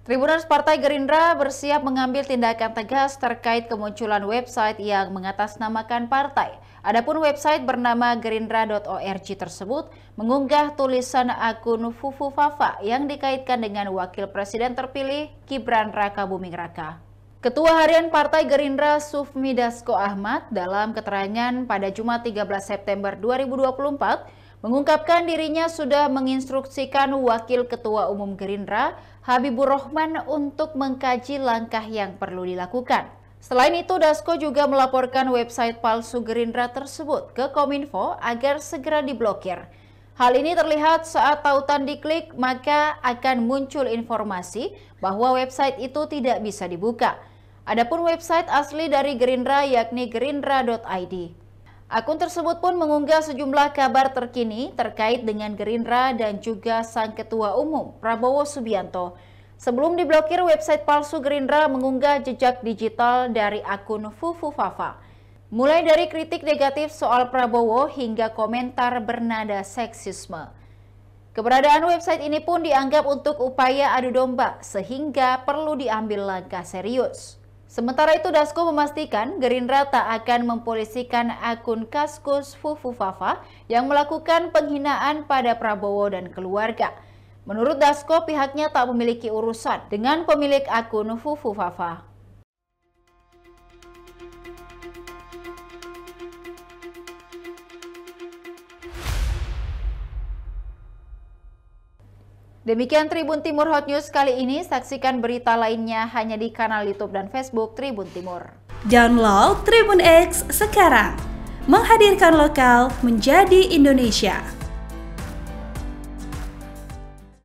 Tribuners Partai Gerindra bersiap mengambil tindakan tegas terkait kemunculan website yang mengatasnamakan partai. Adapun website bernama gerindra.org tersebut mengunggah tulisan akun Fufu Fafa yang dikaitkan dengan Wakil Presiden terpilih Gibran Rakabuming Raka. Ketua Harian Partai Gerindra Sufmi Dasko Ahmad dalam keterangan pada Jumat 13 September 2024 mengungkapkan dirinya sudah menginstruksikan Wakil Ketua Umum Gerindra Habibur Rahman untuk mengkaji langkah yang perlu dilakukan. Selain itu, Dasko juga melaporkan website palsu Gerindra tersebut ke Kominfo agar segera diblokir. Hal ini terlihat saat tautan diklik, maka akan muncul informasi bahwa website itu tidak bisa dibuka. Adapun website asli dari Gerindra yakni gerindra.id. Akun tersebut pun mengunggah sejumlah kabar terkini terkait dengan Gerindra dan juga Sang Ketua Umum Prabowo Subianto. Sebelum diblokir, website palsu Gerindra mengunggah jejak digital dari akun Fufu Fafa. Mulai dari kritik negatif soal Prabowo hingga komentar bernada seksisme. Keberadaan website ini pun dianggap untuk upaya adu domba sehingga perlu diambil langkah serius. Sementara itu, Dasko memastikan Gerindra tak akan mempolisikan akun Kaskus Fufu Fafa yang melakukan penghinaan pada Prabowo dan keluarga. Menurut Dasko, pihaknya tak memiliki urusan dengan pemilik akun Fufu Fafa. Demikian Tribun Timur Hot News kali ini. Saksikan berita lainnya hanya di kanal YouTube dan Facebook Tribun Timur. Download Tribun X sekarang. Menghadirkan lokal menjadi Indonesia.